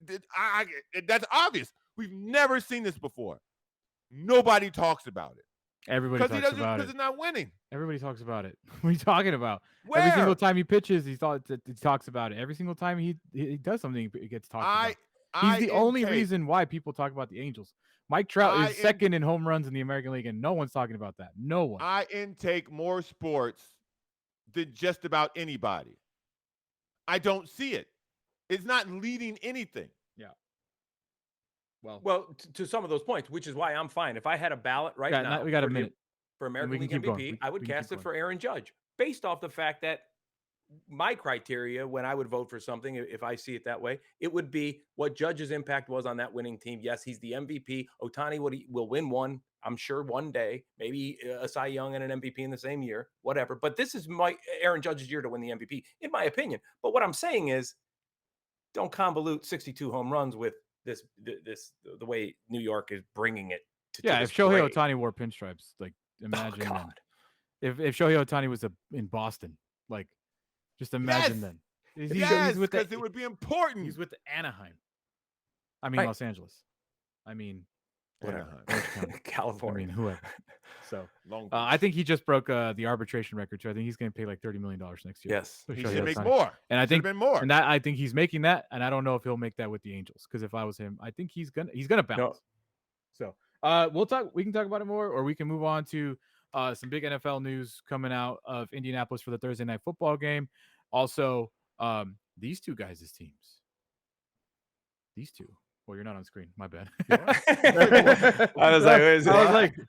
That's obvious. We've never seen this before. Nobody talks about it. Everybody talks about it. Because he's not winning. Everybody talks about it. What are you talking about? Where? Every single time he pitches, he talks about it. Every single time he does something, it gets talked about. He's the only reason why people talk about the Angels. Mike Trout is second in home runs in the American League, and no one's talking about that. No one. I intake more sports than just about anybody. I don't see it. It's not leading anything. Yeah. Well, to some of those points, which is why I'm fine. If I had a ballot now, we got a minute for American League MVP, I would cast it for Aaron Judge, based off the fact that my criteria when I would vote for something, if I see it that way, it would be what Judge's impact was on that winning team. Yes, he's the MVP. Ohtani will win one, I'm sure, one day, maybe a Cy Young and an MVP in the same year, whatever. But this is Aaron Judge's year to win the MVP, in my opinion. But what I'm saying is, don't convolute 62 home runs with the way New York is bringing it. If Shohei Ohtani wore pinstripes, like imagine then. If Shohei Ohtani was in Boston, like just imagine then. Yes, because it would be important. He's with Anaheim. I mean, Los Angeles. I mean, whatever. California. I mean, whoever. So I think he just broke the arbitration record too. I think he's going to pay like $30 million next year. Yes, he should make more. And I think more. And I think he's making that. And I don't know if he'll make that with the Angels, because if I was him, I think he's gonna bounce. So we can talk about it more, or we can move on to some big NFL news coming out of Indianapolis for the Thursday night football game. Also, these two guys' teams. These two. Well, you're not on screen. My bad. I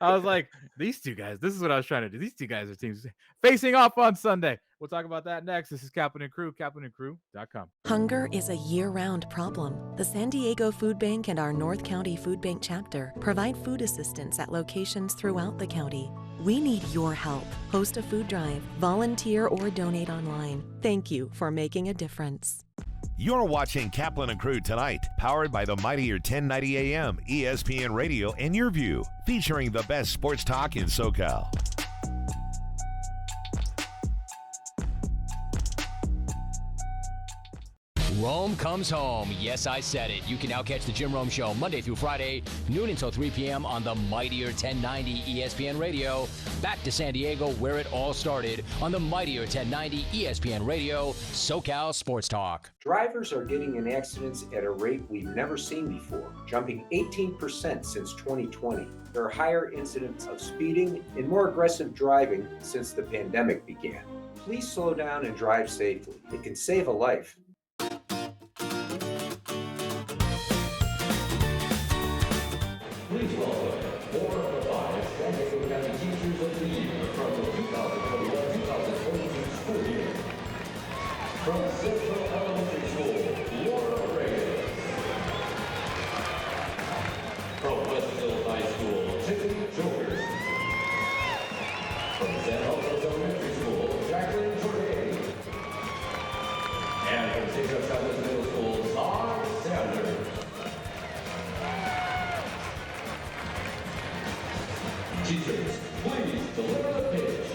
was like, these two guys. This is what I was trying to do. These two guys are teams facing off on Sunday. We'll talk about that next. This is Kaplan and Crew, kaplanandcrew.com. Hunger is a year-round problem. The San Diego Food Bank and our North County Food Bank chapter provide food assistance at locations throughout the county. We need your help. Host a food drive, volunteer, or donate online. Thank you for making a difference. You're watching Kaplan and Crew tonight, powered by the mightier 1090 AM, ESPN Radio, and Your View, featuring the best sports talk in SoCal. Rome comes home. Yes, I said it. You can now catch the Jim Rome Show Monday through Friday, noon until 3 p.m. on the mightier 1090 ESPN Radio. Back to San Diego, where it all started, on the mightier 1090 ESPN Radio, SoCal Sports Talk. Drivers are getting in accidents at a rate we've never seen before, jumping 18% since 2020. There are higher incidents of speeding and more aggressive driving since the pandemic began. Please slow down and drive safely. It can save a life. Please welcome 4 of the 5 San Diego County Teachers of the Year from the 2021-2022 school year. From Central Elementary School, Laura Reyes. From Westville High School, Tiffany George. From San Jose Elementary School, Jacqueline Jordan. And from St. Joe Southwest Middle School, Todd Sanders. Teachers, please deliver the pitch.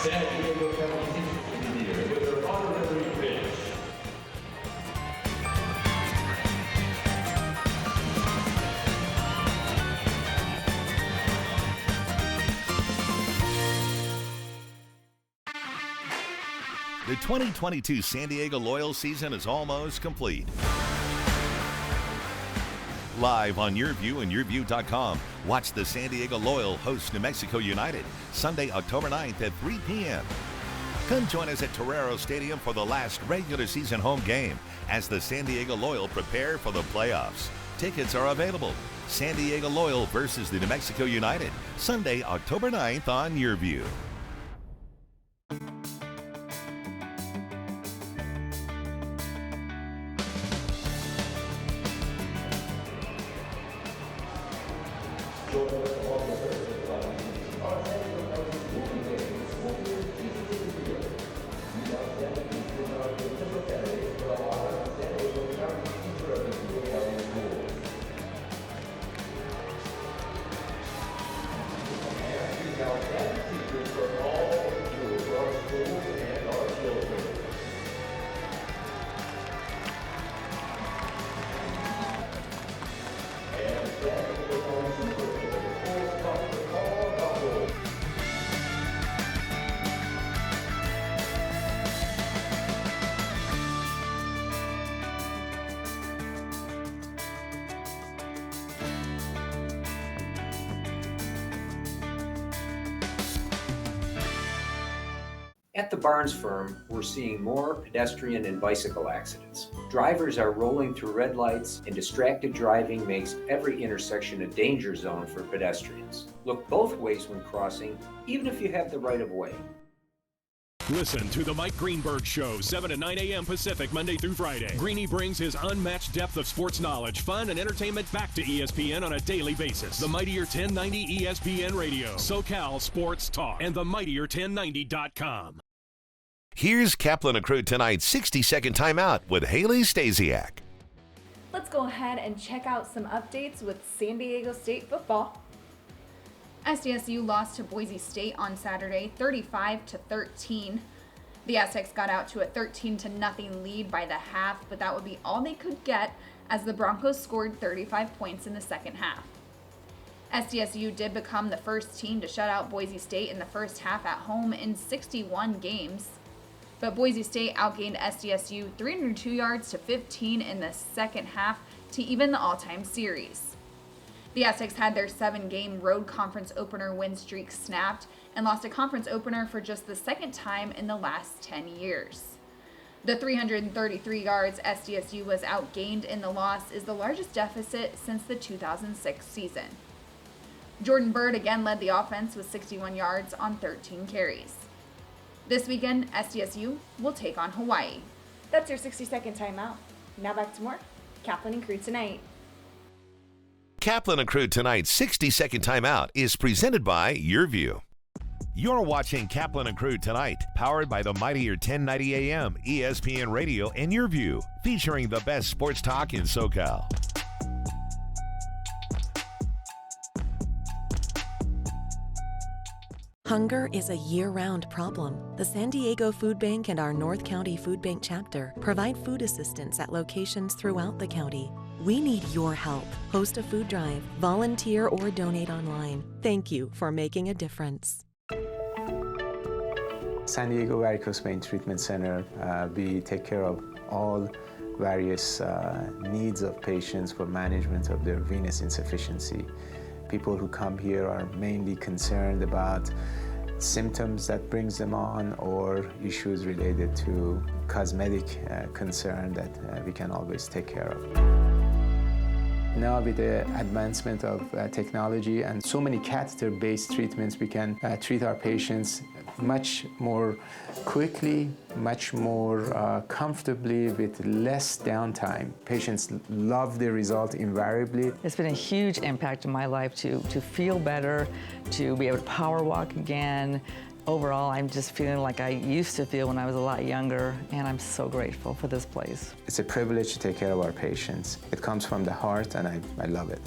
San Diego County Teachers of the Year with their honorary pitch. The 2022 San Diego Loyal season is almost complete. Live on Your View and YourView.com. Watch the San Diego Loyal host New Mexico United Sunday, October 9th at 3 p.m. Come join us at Torero Stadium for the last regular season home game as the San Diego Loyal prepare for the playoffs. Tickets are available. San Diego Loyal versus the New Mexico United, Sunday, October 9th on Your View. At the Barnes firm, we're seeing more pedestrian and bicycle accidents. Drivers are rolling through red lights, and distracted driving makes every intersection a danger zone for pedestrians. Look both ways when crossing, even if you have the right of way. Listen to The Mike Greenberg Show, 7 to 9 a.m. Pacific, Monday through Friday. Greeny brings his unmatched depth of sports knowledge, fun, and entertainment back to ESPN on a daily basis. The Mightier 1090 ESPN Radio, SoCal Sports Talk, and themightier1090.com. Here's Kaplan and Crew tonight's 60-second timeout with Haley Stasiak. Let's go ahead and check out some updates with San Diego State football. SDSU lost to Boise State on Saturday, 35-13. The Aztecs got out to a 13-0 lead by the half, but that would be all they could get as the Broncos scored 35 points in the second half. SDSU did become the first team to shut out Boise State in the first half at home in 61 games. But Boise State outgained SDSU 302 yards to 15 in the second half to even the all-time series. The Aztecs had their 7-game road conference opener win streak snapped and lost a conference opener for just the second time in the last 10 years. The 333 yards SDSU was outgained in the loss is the largest deficit since the 2006 season. Jordan Bird again led the offense with 61 yards on 13 carries. This weekend, SDSU will take on Hawaii. That's your 60-second timeout. Now back to more Kaplan and Crew tonight. Kaplan and Crew tonight's 60-second timeout is presented by Your View. You're watching Kaplan and Crew tonight, powered by the Mightier 1090 AM, ESPN Radio, and Your View, featuring the best sports talk in SoCal. Hunger is a year-round problem. The San Diego Food Bank and our North County Food Bank chapter provide food assistance at locations throughout the county. We need your help. Host a food drive, volunteer, or donate online. Thank you for making a difference. San Diego Varicose Vein Treatment Center, we take care of all various needs of patients for management of their venous insufficiency. People who come here are mainly concerned about symptoms that brings them on or issues related to cosmetic concern that we can always take care of. Now with the advancement of technology and so many catheter-based treatments, we can treat our patients much more quickly, much more comfortably with less downtime. Patients love the result invariably. It's been a huge impact in my life to feel better, to be able to power walk again. Overall, I'm just feeling like I used to feel when I was a lot younger, and I'm so grateful for this place. It's a privilege to take care of our patients. It comes from the heart, and I love it.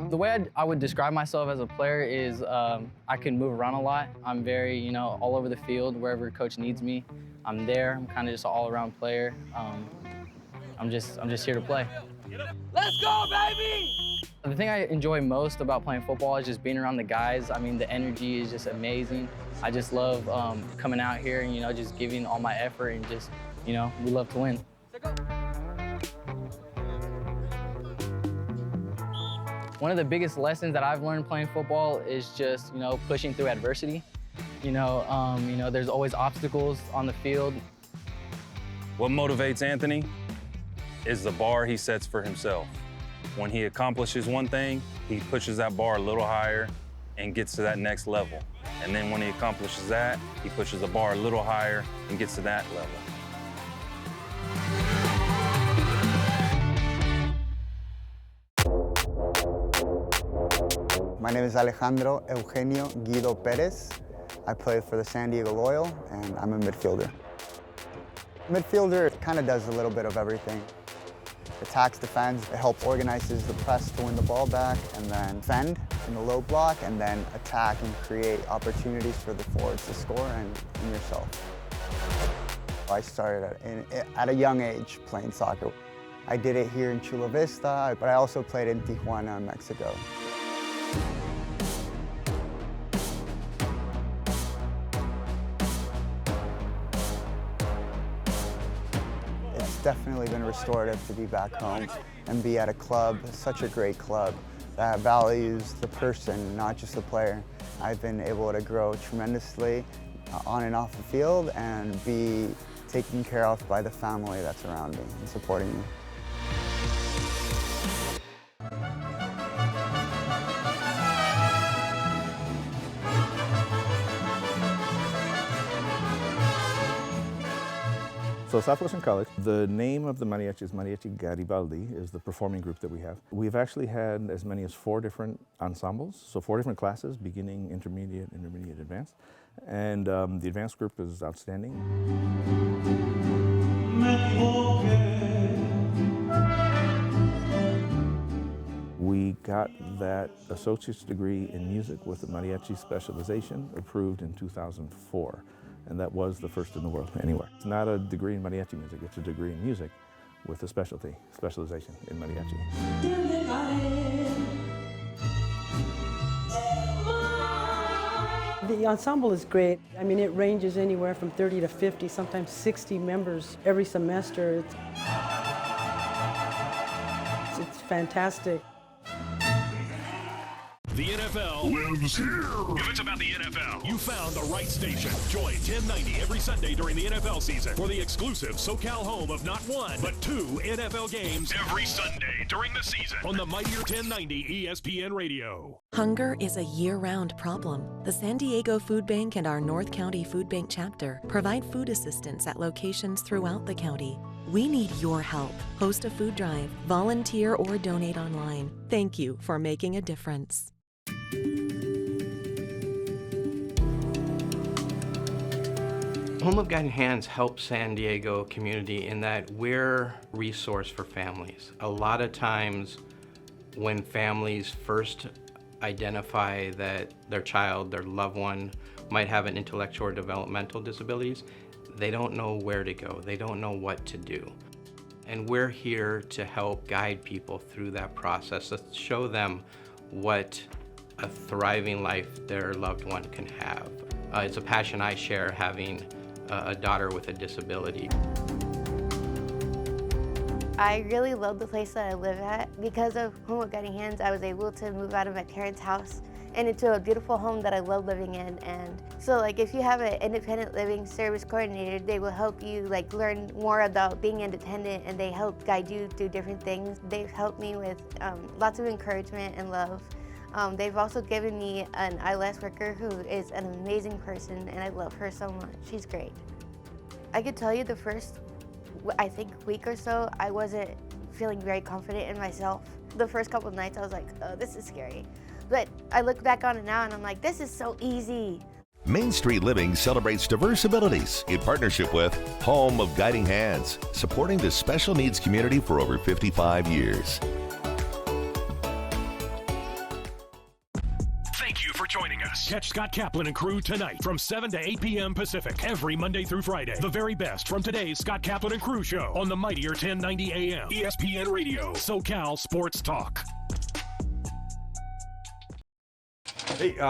The way I would describe myself as a player is I can move around a lot. I'm very, all over the field. Wherever coach needs me, I'm there. I'm kind of just an all-around player. I'm just here to play. Let's go, baby! The thing I enjoy most about playing football is just being around the guys. I mean, the energy is just amazing. I just love coming out here and, just giving all my effort and just, we love to win. One of the biggest lessons that I've learned playing football is just, pushing through adversity. There's always obstacles on the field. What motivates Anthony is the bar he sets for himself. When he accomplishes one thing, he pushes that bar a little higher and gets to that next level. And then when he accomplishes that, he pushes the bar a little higher and gets to that level. My name is Alejandro Eugenio Guido Perez. I play for the San Diego Loyal, and I'm a midfielder. Midfielder kind of does a little bit of everything. Attacks, defends, it helps organizes the press to win the ball back, and then defend in the low block, and then attack and create opportunities for the forwards to score and yourself. I started at a young age playing soccer. I did it here in Chula Vista, but I also played in Tijuana, Mexico. Definitely been restorative to be back home and be at a club, such a great club that values the person, not just the player. I've been able to grow tremendously on and off the field and be taken care of by the family that's around me and supporting me. So Southwestern College, the name of the mariachi is Mariachi Garibaldi, is the performing group that we have. We've actually had as many as 4 different ensembles, so 4 different classes, beginning, intermediate, advanced. And the advanced group is outstanding. We got that associate's degree in music with the mariachi specialization approved in 2004. And that was the first in the world anywhere. It's not a degree in mariachi music, it's a degree in music with a specialization in mariachi. The ensemble is great. I mean, it ranges anywhere from 30 to 50, sometimes 60 members every semester. It's fantastic. The NFL lives here. If it's about the NFL, you found the right station. Join 1090 every Sunday during the NFL season for the exclusive SoCal home of not 1, but 2 NFL games every Sunday during the season on the mightier 1090 ESPN Radio. Hunger is a year-round problem. The San Diego Food Bank and our North County Food Bank chapter provide food assistance at locations throughout the county. We need your help. Host a food drive, volunteer, or donate online. Thank you for making a difference. Home of Guiding Hands helps San Diego community in that we're a resource for families. A lot of times when families first identify that their child, their loved one, might have an intellectual or developmental disabilities, they don't know where to go. They don't know what to do. And we're here to help guide people through that process, to show them what a thriving life their loved one can have. It's a passion I share, having a daughter with a disability. I really love the place that I live at. Because of Home of Guiding Hands, I was able to move out of my parents' house and into a beautiful home that I love living in. And so if you have an independent living service coordinator, they will help you learn more about being independent, and they help guide you through different things. They've helped me with lots of encouragement and love. They've also given me an ILS worker who is an amazing person, and I love her so much. She's great. I could tell you the first, week or so, I wasn't feeling very confident in myself. The first couple of nights I was like, oh, this is scary. But I look back on it now and I'm like, this is so easy. Main Street Living celebrates diverse abilities in partnership with Home of Guiding Hands, supporting the special needs community for over 55 years. Yes. Catch Scott Kaplan and crew tonight from 7 to 8 p.m. Pacific every Monday through Friday. The very best from today's Scott Kaplan and crew show on the mightier 1090 AM ESPN Radio, SoCal Sports Talk. Hey,